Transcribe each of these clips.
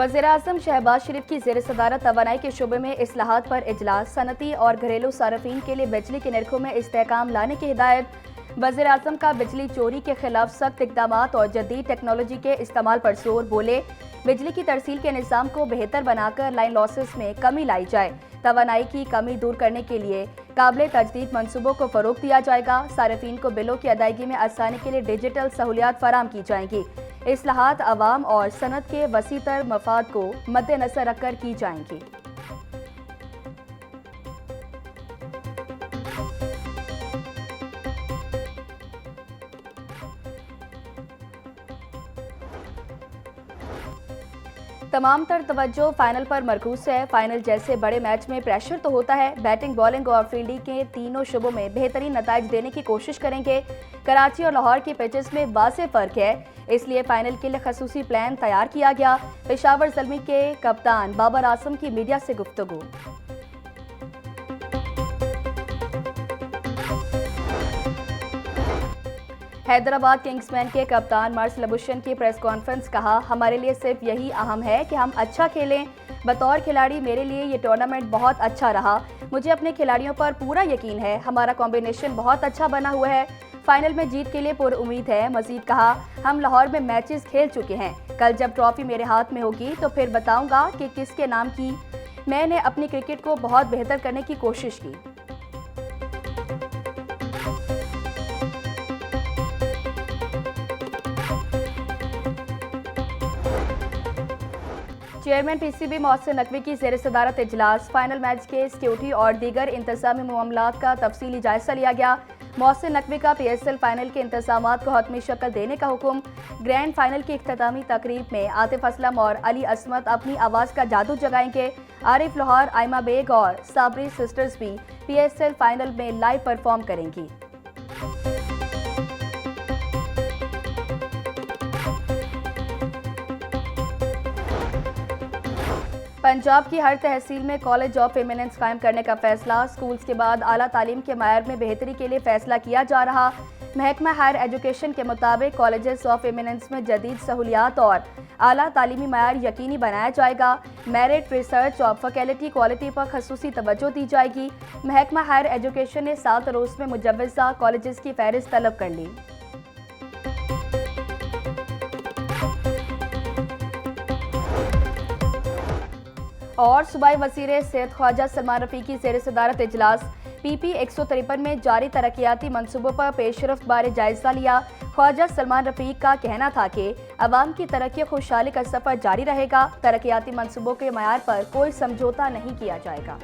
वज़ीर-ए-आज़म शहबाज शरीफ की ज़ेर सदारत तवानाई के शोबे में इस्लाहात पर इजलास, सनती और घरेलू सार्फिन के लिए बिजली के निर्खों में इस्तेहकाम लाने की हिदायत। वज़ीर-ए-आज़म का बिजली चोरी के खिलाफ सख्त इक़दाम और जदीद टेक्नोलॉजी के इस्तेमाल पर जोर। बोले, बिजली की तरसील के निज़ाम को बेहतर बनाकर लाइन लॉसेस में कमी लाई जाए। तवानाई की कमी दूर करने के लिए काबिल तजदीद मनसूबों को फ़रोग़ दिया जाएगा। सार्फिन को बिलों की अदायगी में आसानी के लिए डिजिटल सहूलियात फराम की जाएंगी। इस्लाहात अवाम और सनत के वसीतर मफाद को मद्देनजर रखकर की जाएंगी। तमाम तर तवज्जो फाइनल पर मरकूज है। फाइनल जैसे बड़े मैच में प्रेशर तो होता है। बैटिंग, बॉलिंग और फील्डिंग के तीनों शुबों में बेहतरीन नताइज देने की कोशिश करेंगे। कराची और लाहौर के पिचेस में वाज़ेह फ़र्क है, इसलिए फाइनल के लिए खसूसी प्लान तैयार किया गया। पेशावर ज़ल्मी के कप्तान बाबर आसम की मीडिया से गुफ्तगू। हैदराबाद किंग्समैन के कप्तान मार्सल अबुशन की प्रेस कॉन्फ्रेंस। कहा, हमारे लिए सिर्फ यही अहम है कि हम अच्छा खेलें। बतौर खिलाड़ी मेरे लिए ये टूर्नामेंट बहुत अच्छा रहा। मुझे अपने खिलाड़ियों पर पूरा यकीन है। हमारा कॉम्बिनेशन बहुत अच्छा बना हुआ है। फाइनल में जीत के लिए पूरी उम्मीद है। मजीद कहा, हम लाहौर में मैचेस खेल चुके हैं। कल जब ट्रॉफी मेरे हाथ में होगी तो फिर बताऊंगा कि किसके नाम की। मैंने अपनी क्रिकेट को बहुत बेहतर करने की कोशिश की। चेयरमैन पीसीबी मोहसिन नकवी की ज़ेर सदारत इजलास। फाइनल मैच के सिक्योरिटी और दीगर इंतजामी मामलात का तफसीली जायजा लिया गया। मोहसिन नकवी का PSL फाइनल के इंतजामात को हतमी शक्ल देने का हुक्म। ग्रैंड फाइनल की इख्तितामी तकरीब में आतिफ असलम और अली असमत अपनी आवाज़ का जादू जगाएंगे। आरिफ लोहार, आयमा बेग और साबरी सिस्टर्स भी PSL फाइनल में लाइव परफॉर्म करेंगी। पंजाब की हर तहसील में कॉलेज ऑफ एमिनेंस कायम करने का फैसला। स्कूल्स के बाद आला तालीम के मायार में बेहतरी के लिए फैसला किया जा रहा। महकमा हायर एजुकेशन के मुताबिक कॉलेजेस ऑफ एमिनेंस में जदीद सहूलियात और आला तालीमी मायार यकीनी बनाया जाएगा। मेरिट, रिसर्च और फैकल्टी क्वालिटी पर खसूसी तवज्जो दी जाएगी। महकमा हायर एजुकेशन ने 7 रोज़ में मुजव्वज़ा कॉलेजेस की फहरिस्त तलब कर ली। और सूबाई वज़ीर सेहत ख्वाजा सलमान रफ़ी की ज़ेर सदारत इजलास। PP 153 में जारी तरक्याती मनसूबों पर पेशरफ्त बारे जायजा लिया। ख्वाजा सलमान रफ़ी का कहना था कि अवाम की तरक्की खुशहाली का सफ़र जारी रहेगा। तरक्याती मनसूबों के मयार पर कोई समझौता नहीं किया जाएगा।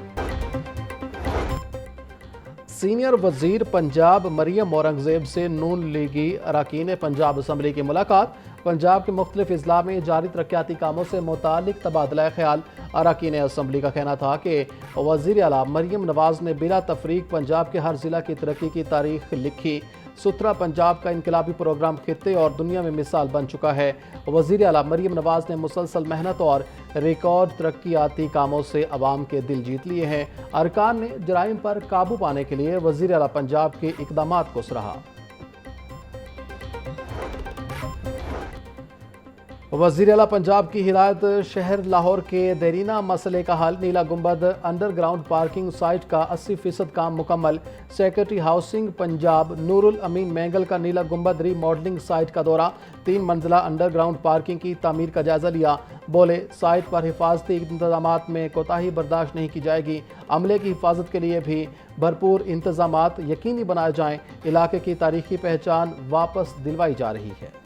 सीनियर वजीर पंजाब मरियम औरंगजेब से नून लीगी अरकान पंजाब असम्बली की मुलाकात। पंजाब के मुख्तलिफ अजला में जारी तरक्याती कामों से मुतालिक तबादला ख्याल। अरकान असम्बली का कहना था कि वज़ीर आला मरियम नवाज ने बिला तफरीक पंजाब के हर ज़िला की तरक्की की तारीख लिखी। सुथरा पंजाब का इनकलाबी प्रोग्राम खित्ते और दुनिया में मिसाल बन चुका है। वज़ीर आला मरियम नवाज ने मुसलसल मेहनत और रिकॉर्ड तरक्याती कामों से अवाम के दिल जीत लिए हैं। अरकान ने जराइम पर काबू पाने के लिए वज़ीर आला पंजाब के इक़दामात को सराहा। वज़ीर आला पंजाब की हिदायत। शहर लाहौर के देरीना मसले का हल। नीला गुंबद अंडरग्राउंड पार्किंग साइट का 80% काम मुकम्मल। सेक्रेटरी हाउसिंग पंजाब नूरुल अमीन मैंगल का नीला गुंबद रीमॉडलिंग साइट का दौरा। 3 मंजिला अंडरग्राउंड पार्किंग की तामीर का जायजा लिया। बोले, साइट पर हिफाजती इंतजामात में कोताही बर्दाश्त नहीं की जाएगी। अमले की हिफाजत के लिए भी भरपूर इंतजामात यकीनी बनाए जाएं। इलाके की तारीखी पहचान वापस दिलवाई जा रही है।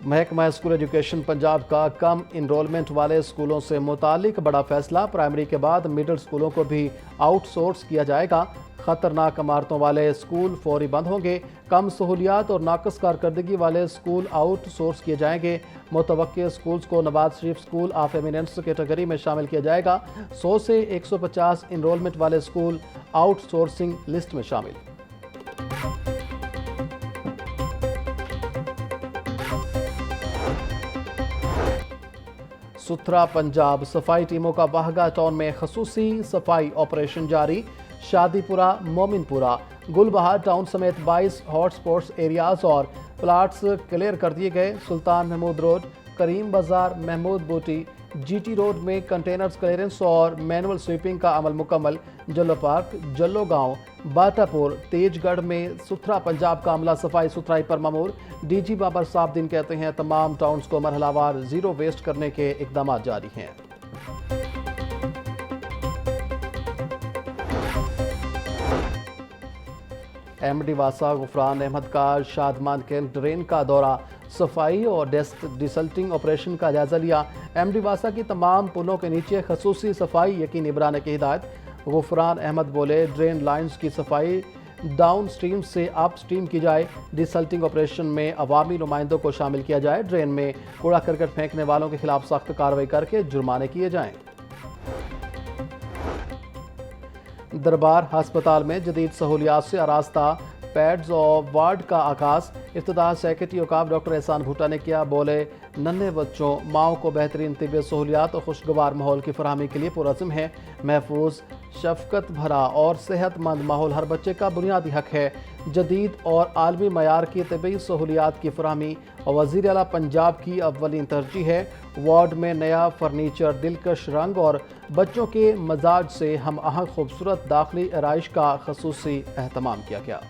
महकमा स्कूल एजुकेशन पंजाब का कम इनरोलमेंट वाले स्कूलों से मुतालिक बड़ा फैसला। प्राइमरी के बाद मिडिल स्कूलों को भी आउटसोर्स किया जाएगा। खतरनाक इमारतों वाले स्कूल फौरी बंद होंगे। कम सहूलियात और नाकस कारकर्दगी वाले स्कूल आउटसोर्स किए जाएंगे। मुतवक्के स्कूल्स को Nawaz Sharif school of eminence category में शामिल किया जाएगा। 100 से 150 इनरोलमेंट वाले स्कूल आउटसोर्सिंग लिस्ट में शामिल। सुथरा पंजाब सफाई टीमों का वाहगा टाउन में खसूसी सफाई ऑपरेशन जारी। शादीपुरा, मोमिनपुरा, गुलबहार टाउन समेत 22 हॉटस्पॉट्स एरियाज और प्लाट्स क्लियर कर दिए गए। सुल्तान महमूद रोड, करीम बाजार, महमूद बूटी, जीटी रोड में कंटेनर्स क्लियरेंस और मैनुअल स्वीपिंग का अमल मुकम्मल। जल्लो पार्क, जल्लो गांव, बाटापुर, तेजगढ़ में सुथरा पंजाब का अमला सफाई सुथराई पर मामूर। डीजी बाबर साहब कहते हैं तमाम टाउन्स को मरहलावार जीरो वेस्ट करने के इकदाम जारी हैं। एमडी वासा गुफरान अहमद का शादमान के ड्रेन का दौरा, सफाई और डिसल्टिंग ऑपरेशन का जायजा लिया। एमडी वासा की तमाम पुलों के नीचे खसूसी सफाई यकीनी बनाने की हिदायत। गुफरान अहमद बोले ड्रेन लाइंस की सफाई डाउन स्ट्रीम से अप स्ट्रीम की जाए। डिसल्टिंग ऑपरेशन में अवामी नुमाइंदों को शामिल किया जाए। ड्रेन में कूड़ा करकट फेंकने वालों के खिलाफ सख्त कार्रवाई करके जुर्माने किए जाएं। दरबार अस्पताल में जदीद सहूलियात से आरास्ता पैड्स और वार्ड का आगाज। इफ्तिताह सेक्रेटरी औकाफ डॉक्टर एहसान भुट्टा ने किया। बोले नन्हे बच्चों माओ को बेहतरीन तिब्बी सहूलियात और खुशगवार माहौल की फराहमी के लिए पुरज़्म है। महफूज, शफकत भरा और सेहतमंद माहौल हर बच्चे का बुनियादी हक है। जदीद और आलमी मयार की तिब्बी सहूलियात की फराहमी और वज़ीर आला पंजाब की अव्वलीन तरजीह है। वार्ड में नया फर्नीचर, दिलकश रंग और बच्चों के मजाज से हम आहंग खूबसूरत दाखिली आराइश का खसूसी एहतमाम किया गया।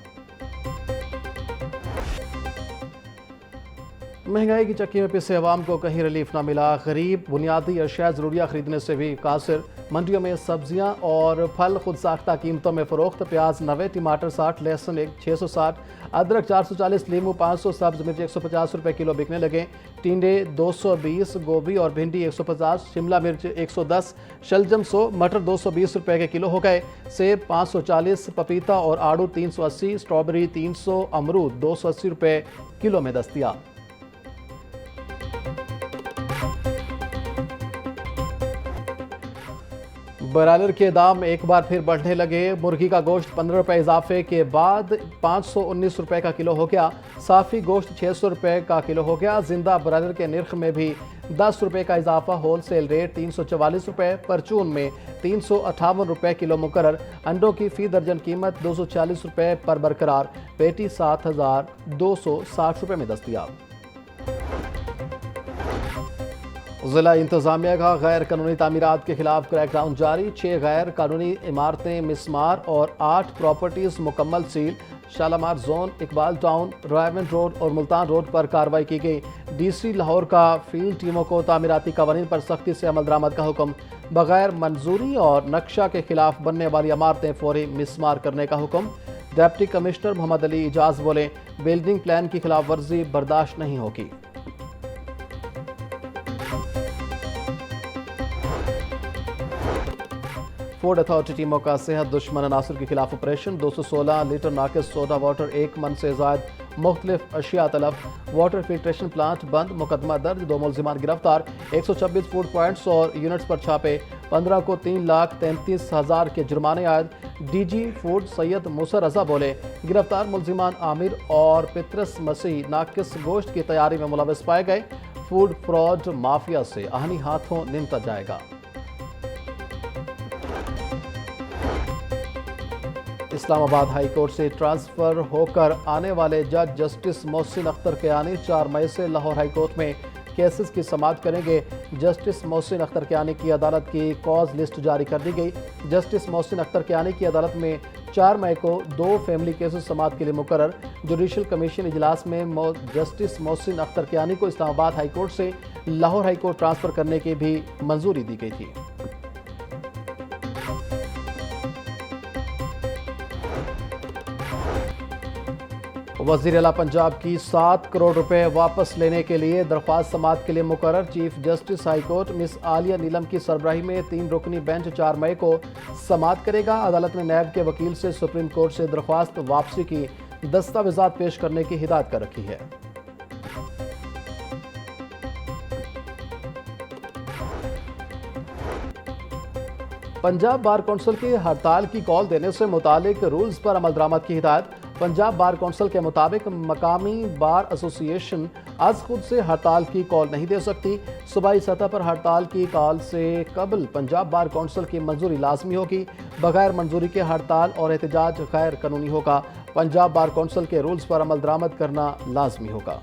महंगाई की चक्की में पिसे अवाम को कहीं रिलीफ ना मिला। गरीब बुनियादी अशिया ज़रूरिया खरीदने से भी कासिर। मंडियों में सब्जियां और फल खुद साख्ता कीमतों में फ़रोख्त। प्याज 90, टमाटर 60, लहसुन 660, अदरक 440, लीमू 500, सब्ज़ मिर्च 150 रुपये किलो बिकने लगे। टिंडे 220, गोभी और भिंडी 150, शिमला मिर्च 110, शलजम 100, मटर 220 रुपये के किलो हो गए। सेब 540, पपीता और आड़ू 380, स्ट्रॉबेरी 300, अमरूद 280 रुपये किलो में दस्तियाब। ब्रॉयलर के दाम एक बार फिर बढ़ने लगे। मुर्गी का गोश्त 15 रुपये इजाफे के बाद 519 रुपये का किलो हो गया। साफ़ी गोश्त 600 रुपये का किलो हो गया। जिंदा ब्रॉयलर के निर्ख में भी 10 रुपये का इजाफा। होलसेल रेट 344 रुपये, परचून में 358 रुपये किलो मुकर्रर। अंडों की फ़ी दर्जन कीमत 240 रुपये पर बरकरार। पेटी 7260 रुपये में दस्तियाब। ज़िला इंतज़ामिया का गैर कानूनी तामीरात के खिलाफ क्रैकडाउन जारी। 6 गैर कानूनी इमारतें मिसमार और 8 प्रॉपर्टीज़ मुकम्मल seal. Shalamar zone, Iqbal town, Raymond road और मुल्तान रोड पर कार्रवाई की गई। डीसी लाहौर का फील्ड टीमों को तामीराती कवानीन पर सख्ती से अमल दरामद का हुक्म। बगैर मंजूरी और नक्शा के खिलाफ बनने वाली इमारतें फौरी मिसमार करने का हुक्म। डिप्टी कमिश्नर मोहम्मद अली इजाज बोले बिल्डिंग प्लान की खिलाफ वर्जी बर्दाश्त नहीं होगी। फूड अथॉरिटी टीमों का सेहत दुश्मन अनासर के खिलाफ ऑपरेशन। 216 लीटर नाकिस सोडा वाटर 1 मन से ज़ायद मुख्तलिफ अशिया तलफ। वाटर फिल्ट्रेशन प्लांट बंद, मुकदमा दर्ज, 2 मुलजिमान गिरफ्तार। 126 फूड पॉइंट्स और यूनिट्स पर छापे। 15 को 3,33,000 के जुर्माने आयद। डीजी फूड सैयद मूसा रजा बोले गिरफ्तार मुलजिमान आमिर और पितरस मसीह नाकिस गोश्त की तैयारी में मुलविस पाए गए। फूड फ्रॉड माफिया से आहनी हाथों निमटा जाएगा। इस्लामाबाद हाई कोर्ट से ट्रांसफर होकर आने वाले जज जस्टिस मोहसिन अख्तर कियानी 4 मई से लाहौर हाई कोर्ट में केसेस की समाअत करेंगे। जस्टिस मोहसिन अख्तर कियानी की अदालत की कॉज लिस्ट जारी कर दी गई। जस्टिस मोहसिन अख्तर कियानी की अदालत में 4 मई को 2 फैमिली केसेस समाअत के लिए मुकर्रर। जुडिशल कमीशन इजलास में जस्टिस मोहसिन अख्तर कियानी को इस्लामाबाद हाई कोर्ट से लाहौर हाई कोर्ट ट्रांसफर करने की भी मंजूरी दी गई थी। वज़ीर आला पंजाब की 7 करोड़ रुपए वापस लेने के लिए दरख्वास्त समाअत के लिए मुकर्रर। Chief justice high court miss Aliya Neelam की सरबराही में 3 रुकनी बेंच 4 मई को समाअत करेगा। अदालत ने नैब के वकील से सुप्रीम कोर्ट से दरख्वास्त वापसी की दस्तावेजात पेश करने की हिदायत कर रखी है। पंजाब बार कौंसिल की हड़ताल की कॉल देने से मुतालिक रूल्स पर अमल दरामद की हिदायत। पंजाब बार कौंसिल के मुताबिक मकामी बार एसोसिएशन आज खुद से हड़ताल की कॉल नहीं दे सकती। सूबाई सतह पर हड़ताल की कॉल से कबल पंजाब बार कौंसिल की मंजूरी लाजमी होगी। बगैर मंजूरी के हड़ताल और एहतजाज गैर कानूनी होगा। पंजाब बार कौंसिल के रूल्स पर अमल दरामद करना लाजमी होगा।